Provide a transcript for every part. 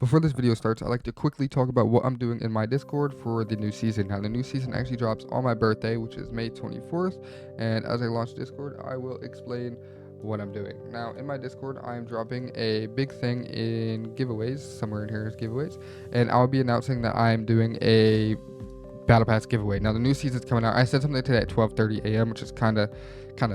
Before this video starts, I'd like to quickly talk about what I'm doing in my Discord for the new season. Now, the new season actually drops on my birthday, which is May 24th, and as I launch Discord, I will explain what I'm doing. Now, in my Discord, I am dropping a big thing in giveaways. Somewhere in here is giveaways, and I'll be announcing that I'm doing a Battle Pass giveaway. Now the new season's coming out. I said something today at 12:30 a.m., which is kind of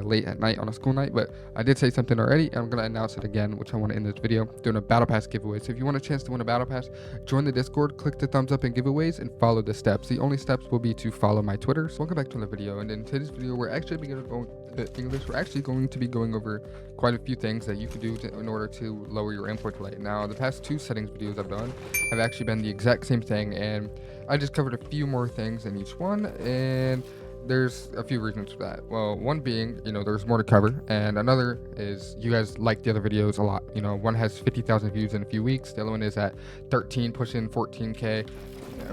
late at night on a school night, but I did say something already, and I'm gonna announce it again, which I want to end this video doing a Battle Pass giveaway. So if you want a chance to win a Battle Pass, join the Discord, click the thumbs up in giveaways, and follow the steps. The only steps will be to follow my Twitter. So welcome back to the video, and in today's video, we're actually going to be going over quite a few things that you can do in order to lower your input delay. Now, the past two settings videos I've done have actually been the exact same thing, and I just covered a few more things in each one, and there's a few reasons for that. Well, one being, there's more to cover, and another is you guys like the other videos a lot. One has 50,000 views in a few weeks, the other one is at 13, pushing 14K,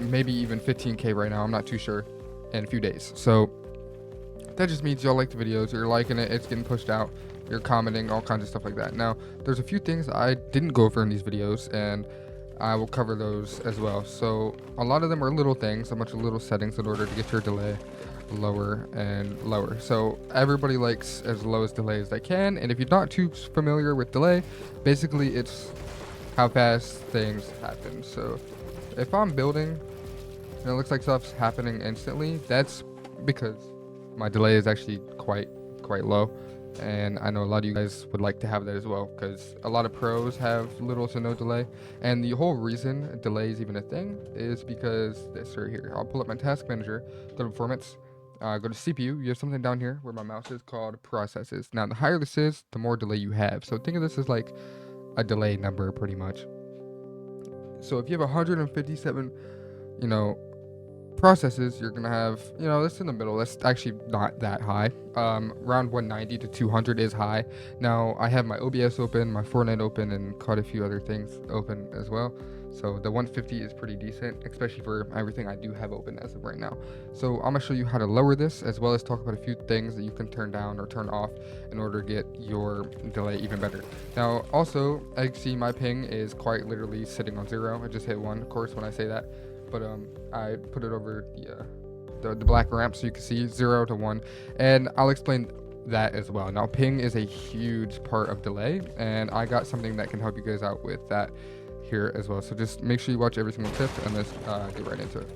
maybe even 15K right now, I'm not too sure, in a few days. So that just means y'all like the videos, you're liking it, it's getting pushed out, you're commenting, all kinds of stuff like that. Now, there's a few things I didn't go over in these videos, and I will cover those as well. So a lot of them are little things, a bunch of little settings in order to get your delay lower and lower. So everybody likes as low as delay as they can, and if you're not too familiar with delay, basically it's how fast things happen. So if I'm building and it looks like stuff's happening instantly, that's because my delay is actually quite low, and I know a lot of you guys would like to have that as well, because a lot of pros have little to no delay. And the whole reason delay is even a thing is because this right here. I'll pull up my task manager, go to performance, go to CPU. You have something down here where my mouse is called processes. Now, the higher this is, the more delay you have. So think of this as like a delay number pretty much. So if you have 157 processes, you're gonna have, that's in the middle. That's actually not that high. Around 190 to 200 is high. Now I have my OBS open, my Fortnite open, and quite a few other things open as well. So the 150 is pretty decent, especially for everything I do have open as of right now. So I'm gonna show you how to lower this, as well as talk about a few things that you can turn down or turn off in order to get your delay even better. Now, also, as you see, my ping is quite literally sitting on 0. I just hit 1, of course, when I say that. But I put it over the black ramp so you can see 0 to 1, and I'll explain that as well. Now, ping is a huge part of delay, and I got something that can help you guys out with that here as well. So just make sure you watch every single tip, and let's get right into it.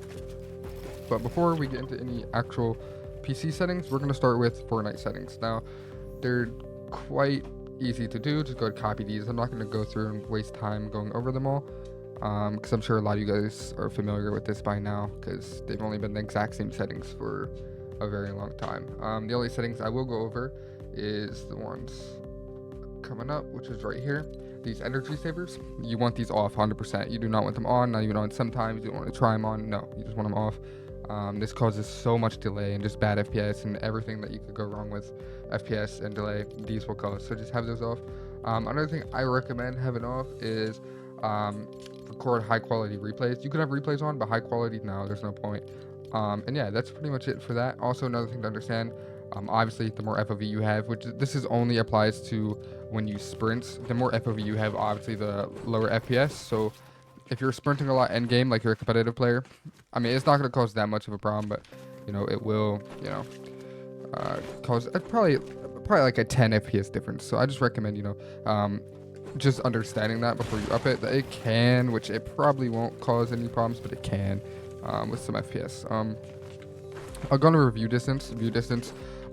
But before we get into any actual PC settings, we're going to start with Fortnite settings. Now, they're quite easy to do. Just go to copy these. I'm not going to go through and waste time going over them all, because I'm sure a lot of you guys are familiar with this by now, because they've only been the exact same settings for a very long time. The only settings I will go over is the ones coming up, which is right here. These energy savers, you want these off 100%. You do not want them on, not even on sometimes. You don't want to try them on. No, you just want them off. This causes so much delay and just bad FPS and everything that you could go wrong with FPS and delay, these will cause. So just have those off. Another thing I recommend having off is record high quality replays. You can have replays on, but high quality, no, there's no point. And yeah, that's pretty much it for that. Also, another thing to understand, obviously the more FOV you have, which this is only applies to when you sprint, the more FOV you have, obviously the lower FPS. So if you're sprinting a lot end game, like you're a competitive player, I mean, it's not going to cause that much of a problem, but it will, cause probably like a 10 FPS difference. So I just recommend, just understanding that before you up it, that it can, which it probably won't cause any problems, but it can with some FPS. I'll go to view distance.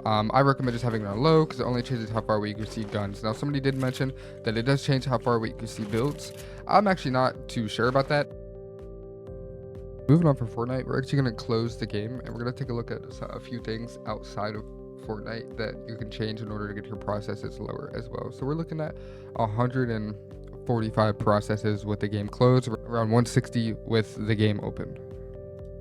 I recommend just having it on low, because it only changes how far away you can see guns. Now, somebody did mention that it does change how far away you can see builds. I'm actually not too sure about that. Moving on from Fortnite, we're actually going to close the game, and we're going to take a look at a few things outside of Fortnite that you can change in order to get your processes lower as well. So we're looking at 145 processes with the game closed, around 160 with the game open.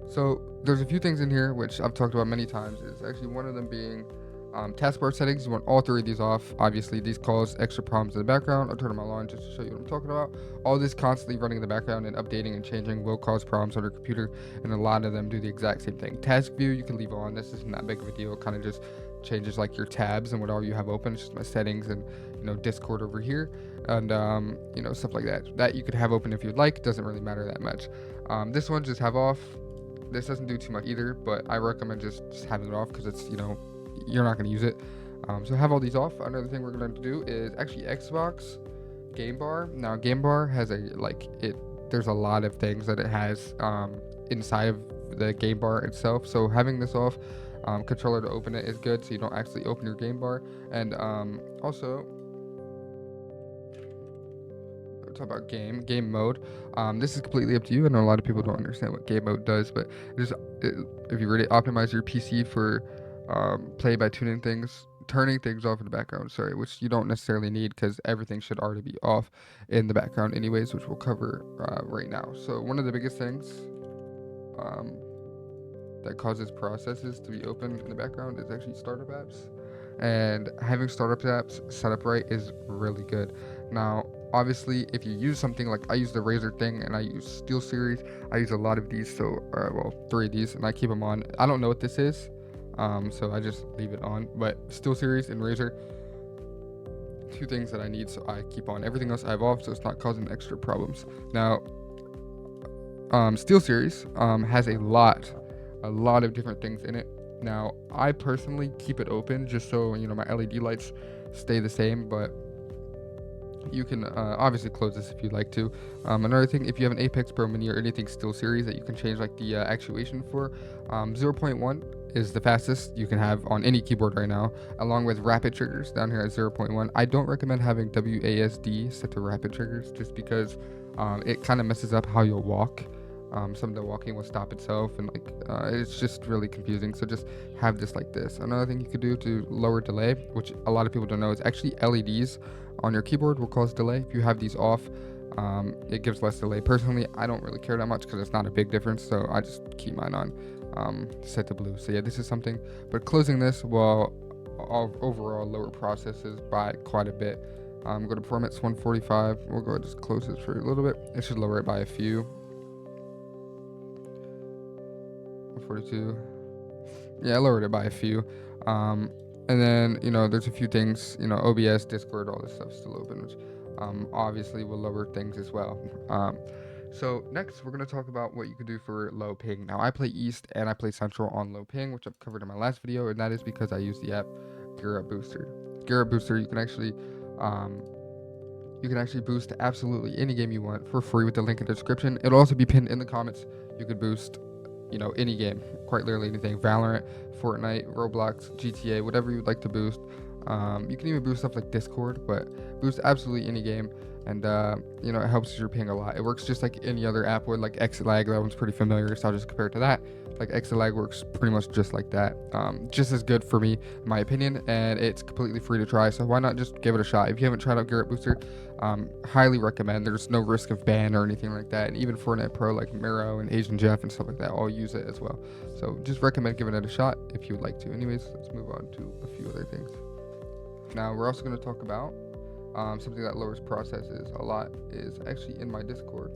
So there's a few things in here which I've talked about many times. Is actually one of them being taskbar settings. You want all 3 of these off. Obviously, these cause extra problems in the background. I'll turn them all on just to show you what I'm talking about. All this constantly running in the background and updating and changing will cause problems on your computer, and a lot of them do the exact same thing. Task view you can leave on. This isn't that big of a deal. It kind of just changes like your tabs and whatever you have open. It's just my settings and Discord over here. and stuff like that you could have open if you'd like. Doesn't really matter that much. This one just have off. This doesn't do too much either, but I recommend just having it off because it's you're not going to use it. So have all these off. Another thing we're going to do is actually Xbox game bar. Now game bar has there's a lot of things that it has inside of the game bar itself. So having this off, controller to open it is good, so you don't actually open your game bar. And also talk about game mode. This is completely up to you. I know a lot of people don't understand what game mode does, but if you really optimize your PC for play by turning things off in the background, sorry, which you don't necessarily need because everything should already be off in the background anyways, which we'll cover right now. So one of the biggest things um, that causes processes to be open in the background is actually startup apps. And having startup apps set up right is really good. Now, obviously, if you use something like I use the Razer thing and I use SteelSeries, I use a lot of these, so three of these, and I keep them on. I don't know what this is, so I just leave it on. But SteelSeries and Razer, two things that I need, so I keep on. Everything else I have off, so it's not causing extra problems. Now, SteelSeries has a lot of different things in it. Now, I personally keep it open just so my LED lights stay the same, but you can obviously close this if you'd like to. Another thing, if you have an Apex Pro Mini or anything SteelSeries that you can change like the actuation for, 0.1 is the fastest you can have on any keyboard right now, along with rapid triggers down here at 0.1. I don't recommend having WASD set to rapid triggers just because it kind of messes up how you'll walk. Some of the walking will stop itself, and it's just really confusing. So just have this like this. Another thing you could do to lower delay, which a lot of people don't know, is actually LEDs on your keyboard will cause delay. If you have these off, it gives less delay. Personally, I don't really care that much because it's not a big difference, so I just keep mine on set to blue. So yeah, this is something. But closing this will overall lower processes by quite a bit. Go to performance 145. We'll go ahead and just close this for a little bit. It should lower it by a few. 42. Yeah, I lowered it by a few. And then there's a few things, OBS, Discord, all this stuff still open, which obviously will lower things as well. So next we're going to talk about what you can do for low ping. Now I play East and I play Central on low ping, which I've covered in my last video, and that is because I use the app Gear Up Booster. Gear Up Booster, you can actually boost absolutely any game you want for free with the link in the description. It'll also be pinned in the comments. You could boost any game, quite literally anything. Valorant, Fortnite, Roblox, GTA, whatever you'd like to boost. You can even boost stuff like Discord, but boost absolutely any game, and it helps your ping a lot. It works just like any other app would, like Xlag. That one's pretty familiar, so I'll just compare it to that. Like Xlag works pretty much just like that, just as good for me, in my opinion, and it's completely free to try. So why not just give it a shot? If you haven't tried out Gear Up Booster, highly recommend. There's no risk of ban or anything like that, and even Fortnite Pro like Miro and Asian Jeff and stuff like that all use it as well. So just recommend giving it a shot if you would like to. Anyways, let's move on to a few other things. Now we're also going to talk about something that lowers processes a lot is actually in my Discord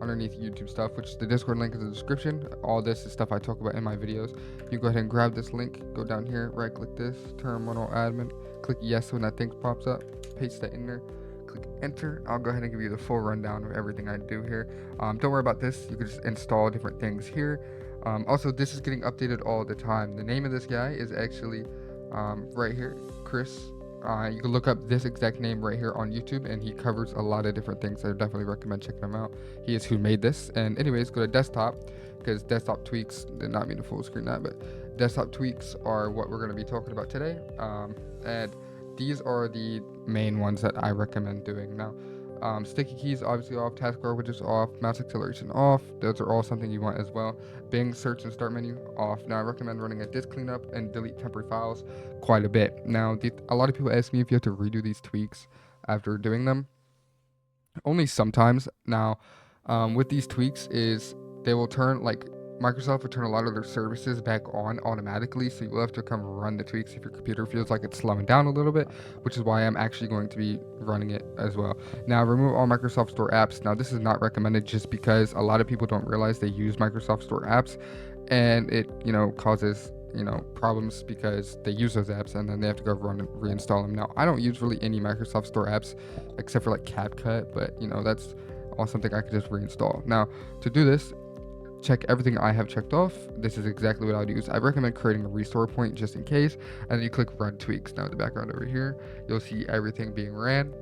underneath YouTube stuff, which the Discord link is in the description. All this is stuff I talk about in my videos. You go ahead and grab this link, go down here, right click this, terminal admin, click yes when that thing pops up, paste that in there, click enter. I'll go ahead and give you the full rundown of everything I do here. Don't worry about this, you can just install different things here. Also, this is getting updated all the time. The name of this guy is actually right here, Chris. You can look up this exact name right here on YouTube, and he covers a lot of different things. I definitely recommend checking him out. He is who made this. And anyways, go to desktop, because desktop tweaks did not mean to full screen that, but desktop tweaks are what we're going to be talking about today. And these are the main ones that I recommend doing. Now, sticky keys obviously off, taskbar widgets off, mouse acceleration off. Those are all something you want as well. Bing search and start menu off. Now I recommend running a disk cleanup and delete temporary files quite a bit. Now a lot of people ask me if you have to redo these tweaks after doing them. Only sometimes. Now with these tweaks is they will turn Microsoft will turn a lot of their services back on automatically, so you'll have to come run the tweaks if your computer feels like it's slowing down a little bit, which is why I'm actually going to be running it as well. Now, remove all Microsoft Store apps. Now, this is not recommended just because a lot of people don't realize they use Microsoft Store apps, and it causes problems because they use those apps and then they have to go run and reinstall them. Now, I don't use really any Microsoft Store apps except for like CapCut, but that's all something I could just reinstall. Now, to do this, check everything I have checked off. This is exactly what I would use. I recommend creating a restore point just in case, and then you click run tweaks. Now in the background over here, you'll see everything being ran.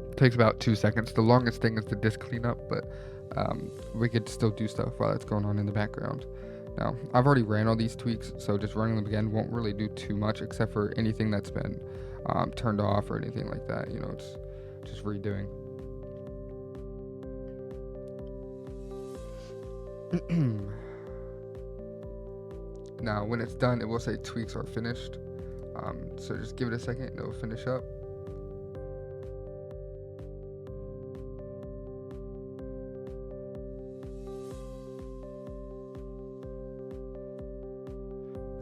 It takes about 2 seconds. The longest thing is the disk cleanup, but we could still do stuff while that's going on in the background. Now, I've already ran all these tweaks, so just running them again won't really do too much except for anything that's been turned off or anything like that. It's just redoing. Now, when it's done, it will say tweaks are finished. So just give it a second, it'll finish up.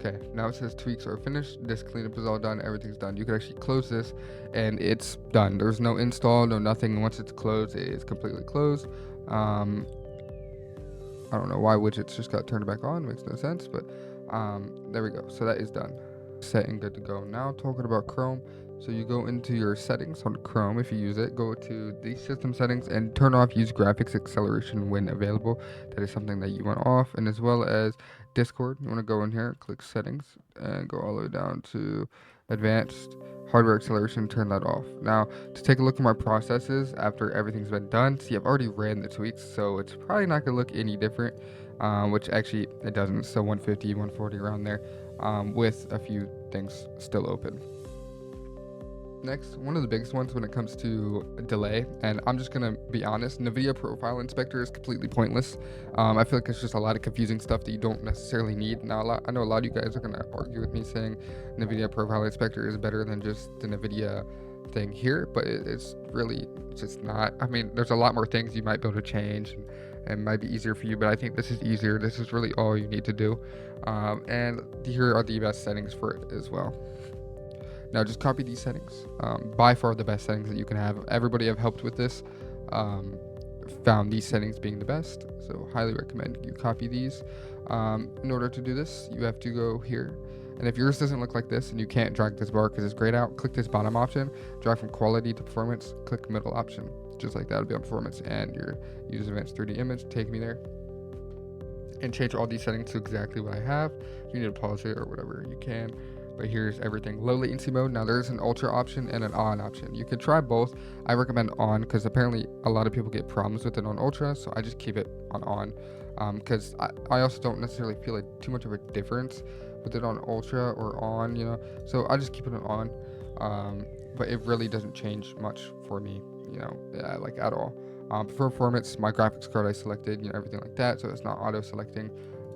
Okay, now it says tweaks are finished. Disk cleanup is all done. Everything's done. You can actually close this, and it's done. There's no install, no nothing. Once it's closed, it is completely closed. I don't know why widgets just got turned back on. Makes no sense, but there we go. So that is done. Set and good to go. Now talking about Chrome. So you go into your settings on Chrome if you use it. Go to the system settings and turn off use graphics acceleration when available. That is something that you want off. And as well as Discord, you want to go in here, click settings, and go all the way down to advanced hardware acceleration, turn that off. Now, to take a look at my processes after everything's been done, see, I've already ran the tweaks, so it's probably not going to look any different, which actually it doesn't. So 150, 140 around there, with a few things still open. Next, one of the biggest ones when it comes to delay, and I'm just gonna be honest, Nvidia Profile Inspector is completely pointless. I feel like it's just a lot of confusing stuff that you don't necessarily need. Now, I know a lot of you guys are gonna argue with me saying Nvidia Profile Inspector is better than just the Nvidia thing here, but it's just not. I mean, there's a lot more things you might be able to change, and might be easier for you, but I think this is easier. This is really all you need to do, and here are the best settings for it as well. Now just copy these settings. By far the best settings that you can have. Everybody I've helped with this found these settings being the best, so highly recommend you copy these. In order to do this, you have to go here, and if yours doesn't look like this and you can't drag this bar because it's grayed out, click this bottom option, drag from quality to performance, click middle option, just like that. It'll be on performance, and your use advanced 3D image, take me there, and change all these settings to exactly what I have. If you need to pause it or whatever, you can. But here's everything. Low latency mode. Now there's an ultra option and an on option. You could try both. I recommend on because apparently a lot of people get problems with it on ultra, so I just keep it on because I also don't necessarily feel like too much of a difference with it on ultra or on, so I just keep it on. But it really doesn't change much for me, like at all. For performance, my graphics card I selected, everything like that, so it's not auto selecting.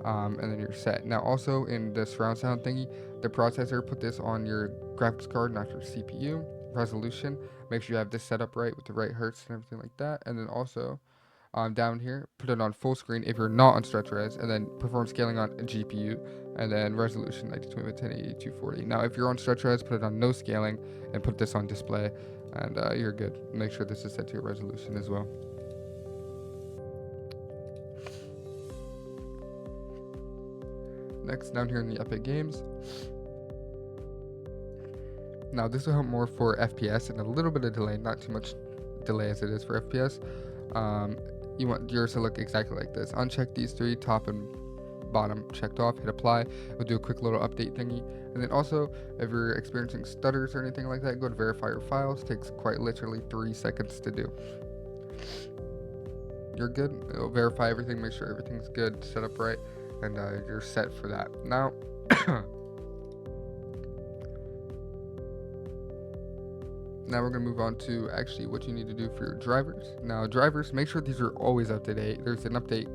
And then you're set. Now also in the surround sound thingy, the processor, put this on your graphics card, not your CPU. Resolution, make sure you have this set up right with the right hertz and everything like that. And then also down here, put it on full screen if you're not on stretch res, and then perform scaling on a GPU, and then resolution 1920 by 1080 240. Now if you're on stretch res, put it on no scaling and put this on display, and you're good. Make sure this is set to your resolution as well. Next, down here in the Epic Games. Now this will help more for FPS and a little bit of delay, not too much delay as it is for FPS. You want yours to look exactly like this. Uncheck these three, top and bottom checked off, hit apply. We'll do a quick little update thingy. And then also, if you're experiencing stutters or anything like that, go to verify your files. It takes quite literally 3 seconds to do. You're good. It'll verify everything, make sure everything's good, set up right, and you're set for that. Now, now we're going to move on to actually what you need to do for your drivers. Now drivers, make sure these are always up to date. There's an update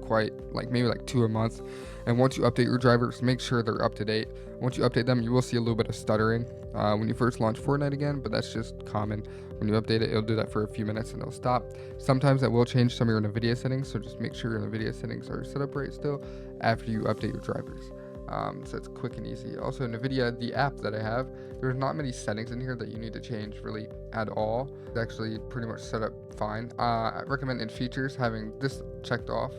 maybe 2 a month, and once you update your drivers, make sure they're up to date. Once you update them, you will see a little bit of stuttering when you first launch Fortnite again, but that's just common. When you update it, it'll do that for a few minutes and it'll stop. Sometimes that will change some of your Nvidia settings, so just make sure your Nvidia settings are set up right still after you update your drivers. So it's quick and easy. Also, Nvidia, the app that I have, there's not many settings in here that you need to change really at all. It's actually pretty much set up fine. I recommend in features having this checked off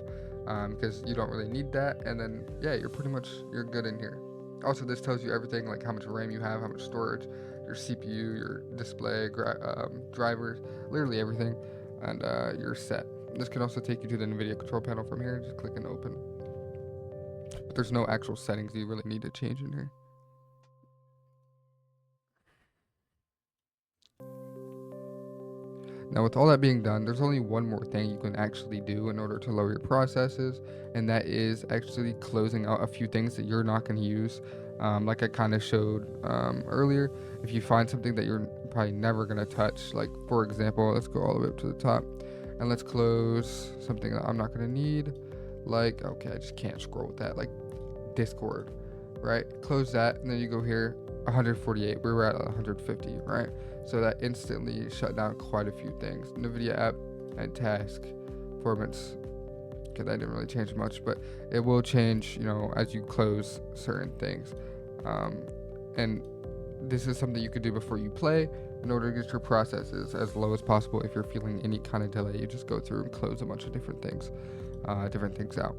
because you don't really need that. And then, yeah, you're good in here. Also, this tells you everything, like how much RAM you have, how much storage, your CPU, your display, drivers, literally everything, and you're set. This can also take you to the Nvidia control panel from here. Just click and open. But there's no actual settings you really need to change in here. Now, with all that being done, there's only one more thing you can actually do in order to lower your processes, and that is actually closing out a few things that you're not going to use. Like I kind of showed earlier, if you find something that you're probably never going to touch, like for example, let's go all the way up to the top and let's close something that I'm not going to need. Like, okay, I just can't scroll with that, like Discord, right? Close that, and then you go here, 148. We were at 150, right? So that instantly shut down quite a few things. Nvidia app and task performance. Okay, that didn't really change much, but it will change, as you close certain things. And this is something you could do before you play in order to get your processes as low as possible. If you're feeling any kind of delay, you just go through and close a bunch of different things out.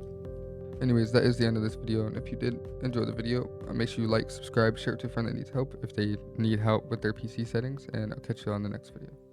Anyways, that is the end of this video, and if you did enjoy the video, make sure you like, subscribe, share it to a friend that needs help if they need help with their PC settings, and I'll catch you on the next video.